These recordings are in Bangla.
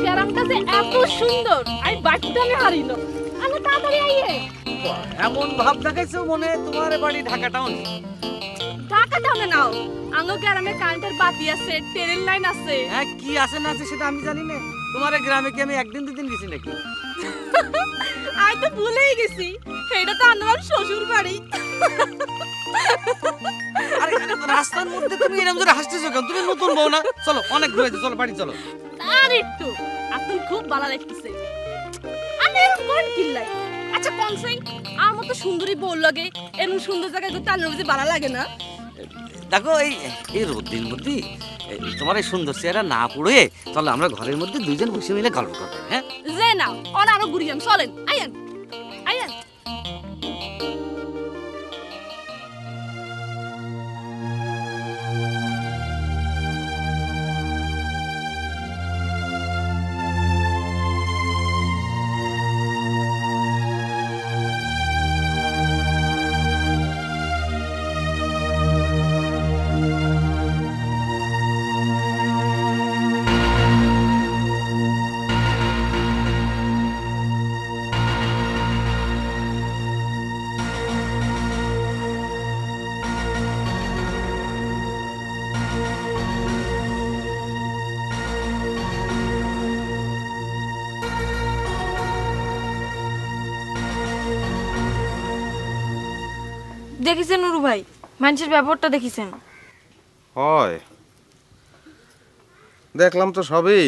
গ্রামটা যে এত সুন্দর আমি বাড়িতে আমি হারিল। আমি তাড়াতাড়ি আইয়ে। এমন ভাব দেখাইছো মনে তোমার বাড়ি ঢাকা টাউন। ঢাকা টাউনে নাও, আঙ্গ গ্রামে কারেন্টের বাতি আছে, ট্রেন লাইন আছে। হ্যাঁ, কি আছে না আছে সেটা আমি জানি না। তোমার গ্রামে কি আমি একদিন দুদিন গেছি নাকি? আমি তো ভুলেই গেছি, এটা তো আমার শ্বশুর বাড়ি। আরে রাস্তার মধ্যে তুমি এরকম করে হাসতেছো কেন? তুমি নতুন বউ না? চলো, অনেক ঘুরেছো, চলো বাড়ি চলো। আর একটু আপনি খুব ভালো লাগতেছে। আমি এরকম কোন কিল্লাই। আচ্ছা কনসাই আমার মতো সুন্দরী বউ লাগে, এরকম সুন্দর জায়গায় ঘুরতে আমার বুঝি ভালো লাগে না? দেখো এই এই রোদ্দিন মধ্যে তোমার এই সুন্দর চেহারা না পুড়ে চলো আমরা ঘরের মধ্যে দুইজন বসে মিলে গল্প করবো। হ্যাঁ যে না ওরা আরো ঘুরিয়াম, চলেন আইয়েন আইয়েন। দেখেছেন নুরু ভাই, মানুষের ব্যবহারটা দেখেছেন? হয়, দেখলাম তো সবই।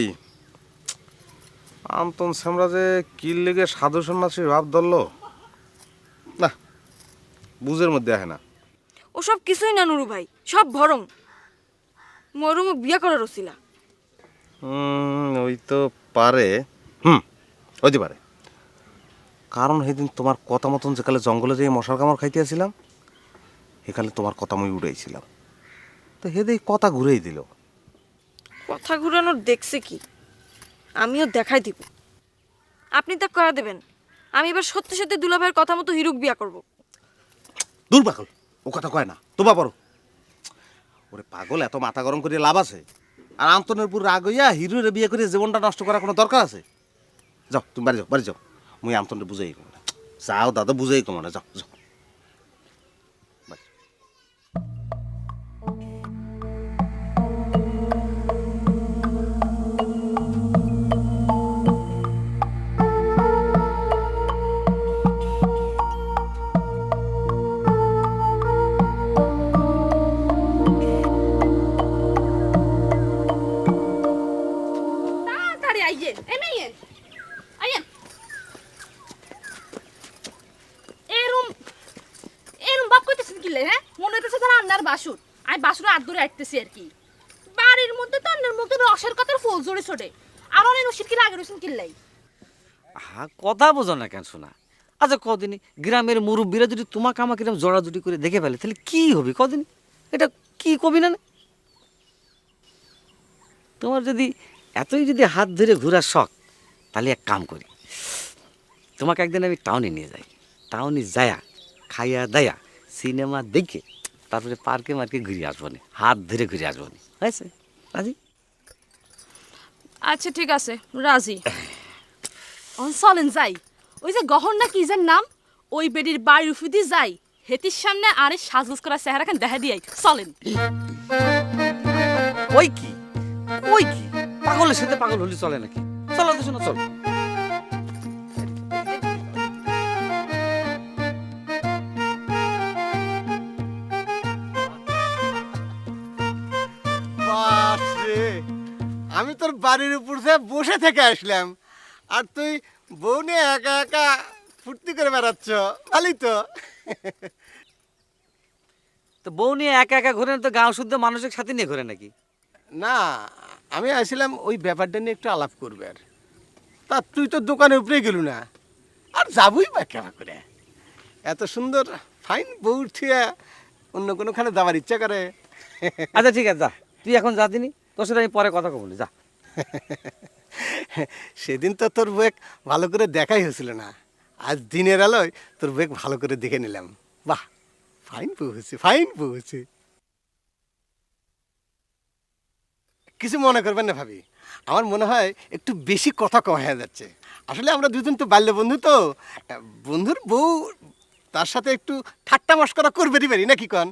আমতন সামরা যে কিল লেগে সাধু সন্ন্যাসীর ভাব ধরলো না, বুঝের মধ্যে আসে না। ও সব কিছুই না নুরু ভাই, সব ভরং। মরুমুখ বিয়া করার ওসিলা। ওই তো পারে, হইতে পারে। কারণ সেদিন তোমার কথা মতন যেকালে জঙ্গলে যেয়ে মশার কামড় খাইতে আসছিলাম, এখানে তোমার কথা মই উড়াইছিলাম, তো হেদেই কথা ঘুরেই দিল। কথা ঘুরানোর দেখছে কি, আমিও দেখাই দিব। আপনি তা করা দেবেন, আমি এবার সত্যি সত্যি দুলাভাইয়ের কথা মতো হিরুক বিয়া করব। দূর পাগল, ও কথা কয় না, তোমা পারো। ওরে পাগল, এত মাথা গরম করে লাভ আছে? আর আন্তনের পুর রাগ হইয়া হিরোরে বিয়ে করে জীবনটা নষ্ট করার কোনো দরকার আছে? যাও তুমি বাড়ি যাও, বাড়ি যাও। মুই আমতনটা বুঝাই কম না। যাও দাদা, বুঝাই কম না, যাও যাও। বাড়ি। তাড়াতাড়ি আইয়েন, আইয়েন আইয়েন। এরম এরম বাপ কইতেছেন কি লে? হ্যাঁ, মনে হইতেছে তারা আন্নার বাসুর, আমি বাসুর হাত ধরে আইতেছি আর কি। বাড়ির মধ্যে তো আন্নার মধ্যে রসের কথার ফুল জড়ে ছোটে, আর অনেক রসিদ কি লাগে রয়েছেন কিল্লাই। হ্যাঁ, কথা বোঝো না কেন শোনা? আচ্ছা কদিনই গ্রামের মুরব্বীরা যদি তোমাকে আমাকে এরকম জড়াজড়ি করে দেখে ফেলে তাহলে কি হবে কদিন? এটা কি কবি না? তোমার যদি এতই যদি হাত ধরে ঘোরার শখ, তাহলে এক কাম করি, তোমাকে একদিন আমি টাউনে নিয়ে যাই। টাউনে যায়া খাইয়া দায়া সিনেমা দেখে তারপরে পার্কে মার্কে ঘুরে আসবো নি, হাত ধরে ঘুরে আসবো নি। হয়েছে রাজি? আচ্ছা ঠিক আছে, রাজি। চলেন যাই, ওই যে গহন না কি যার নাম, ওই বেডির বাড়ির উফিদি যাই, হেতির সামনে আরে সাজগোজ করা চেহারা খান দেখা দিয়াই চলেন। ওই কি ওই কি পাগলের সাথে পাগল হলে চলে নাকি? চলো তো শোনো, চলো। বাসরে, আমি তোর বাড়ির উপর বসে থেকে আসলাম, আর তুই বউ নিয়ে একা একা ফুর্তি করে বেড়াচ্ছ। ভালোই তো। তো বউ নিয়ে একা একা ঘুরে না তো গাঁও শুদ্ধ মানুষের সাথে নিয়ে ঘুরে নাকি? না, আমি আসছিলাম ওই ব্যাপারটা নিয়ে একটু আলাপ করবে। আর তা তুই তো দোকানের উপরে গেলু না, আর যাবই বা কেমন করে? এত সুন্দর ফাইন বউ থিয়া অন্য কোনোখানে যাবার ইচ্ছা করে? আচ্ছা ঠিক আছে, যা তুই এখন যা দিনি, তোর সাথে আমি পরে কথা বলি, যা। সেদিন তো তোর বেগ ভালো করে দেখাই হয়েছিল না, আজ দিনের আলোয় তোর বেগ ভালো করে দেখে নিলাম। বাহ, ফাইন বউ হয়েছে, ফাইন বউ হয়েছে। কিছু মনে করবেন না ভাবি, আমার মনে হয় একটু বেশি কথা কম হয়ে যাচ্ছে। আসলে আমরা দুজন তো বাল্য বন্ধু, তো বন্ধুর বউ তার সাথে একটু ঠাট্টা মশকরা করবেই পারি নাকি কন?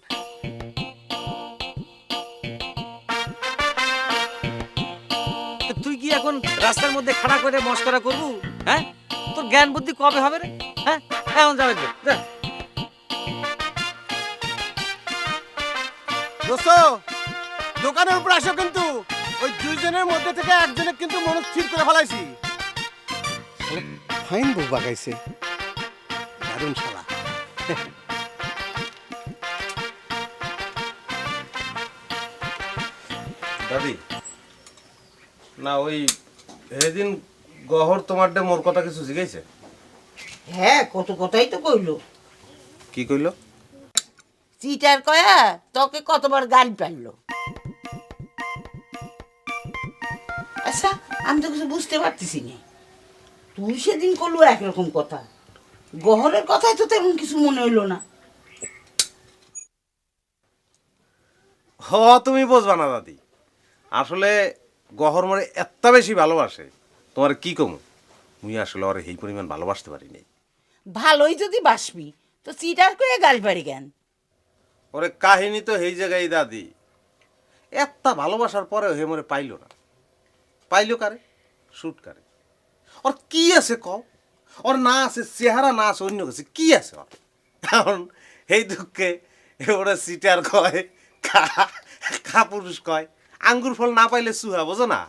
তো তুই কি এখন রাস্তার মধ্যে খাড়া করে মস্করা করবু? হ্যাঁ, তোর জ্ঞান বুদ্ধি কবে হবে রে? হ্যাঁ, এখন যাবে তো, যা। দোস্ত, দোকানের উপর আসো, কিন্তু ওই দুইজনের মধ্যে থেকে একজনে কিন্তু মন স্থির করে ফেলাইছি। ফাইন বউ বাগাইছে, দারুণ শালা। দাদি, না ওই সেদিন গহর তোমার ডে মোর কথা কিছু জিজ্ঞাসে? হ্যাঁ, কত কথাই তো কইলো। কি কইলো? চিটার কয়া তোকে কতবার গাল পারলো। আচ্ছা, আমি তো কিছু বুঝতে পারতেছি না। তুই সেদিন করলো একরকম কথা, গহরের কথাই তো তেমন কিছু মনে হইলো না। হ, তুমি বুঝবা না দাদি। আসলে গহর মরে এত বেশি ভালোবাসে, তোমার কি কমু, মুই আসলে ওর এই পরিমাণ ভালোবাসতে পারি নাই। ভালোই যদি বাসবি তো চিটার কয়া গাল পারি কেন? ওরে কাহিনী তো এই জায়গায় দাদি, এত ভালোবাসার পরেও হে মরে পাইলো না। পাইলো কারে? শুট কারে? ওর কি আছে কও? ওর না আছে চেহারা, না আছে অন্য কিছু, কি আছে ওর? কারণ এই দুঃখে ওরা সিটার কয়, খা পুরুষ কয়, আঙ্গুর ফল না পাইলে সুহা, বোঝো না?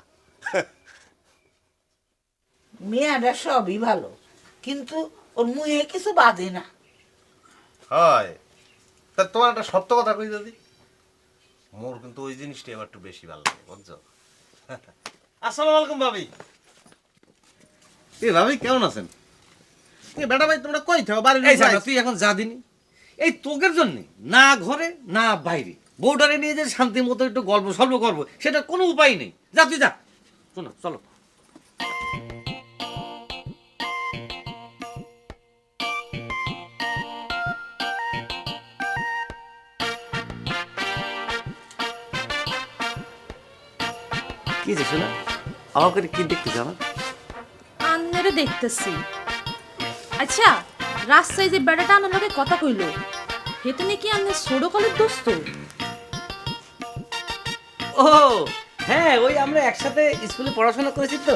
মেয়েটা সবই ভালো, কিন্তু ওর মুহে কিছু বাঁধে না। হয়, তা তোমার একটা সত্য কথা কই দাদি, মোর কিন্তু ওই জিনিসটা এবার একটু বেশি ভালো লাগে, বুঝছো? আসসালামু আলাইকুম ভাবি। এ ভাবি, কেমন আছেন? এ বেটা ভাই, তোমরা কই থাও? বাড়ির এই লোক শালা, নাই? তুই এখন যা দিনি এই তোকের জন্য, না ঘরে না বাইরে, বউটারে নিয়ে যে শান্তির মতো একটু গল্প সল্প করবো, সেটা কোনো উপায় নেই। যা তুই যা, শোনো চলো। কি যে শোনা, আমার করে কি দেখতে জানা? আন্নারে দেখতেছি। আচ্ছা, রাস্তায় যে বেড়াটা আনার লগে কথা কইলো, হেতে নাকি আন্নের ছোট কলের দোস্ত? ও হ্যাঁ, ওই আমরা একসাথে স্কুলে পড়াশোনা করেছি তো,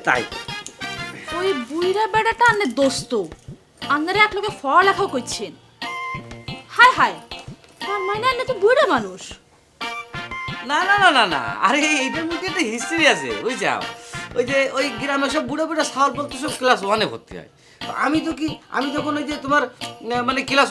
তাই। ওই বুইরা বেড়াটা আন্নের দোস্ত, আন্নারে এক লোকে পড়ালেখা করছেন। হায় হায়, তার মানে আন্না তো বুইরা মানুষ। না না না না না, আরে এইটার মধ্যে একটা হিস্ট্রি আছে, ওই যাও, ওই যে ওই গ্রামে সব বুড়ো বুড়ো সাল বলতে সব ক্লাস 1-এ ভর্তি হয়। তো আমি তো কি, আমি যখন ওই যে তোমার মানে ক্লাস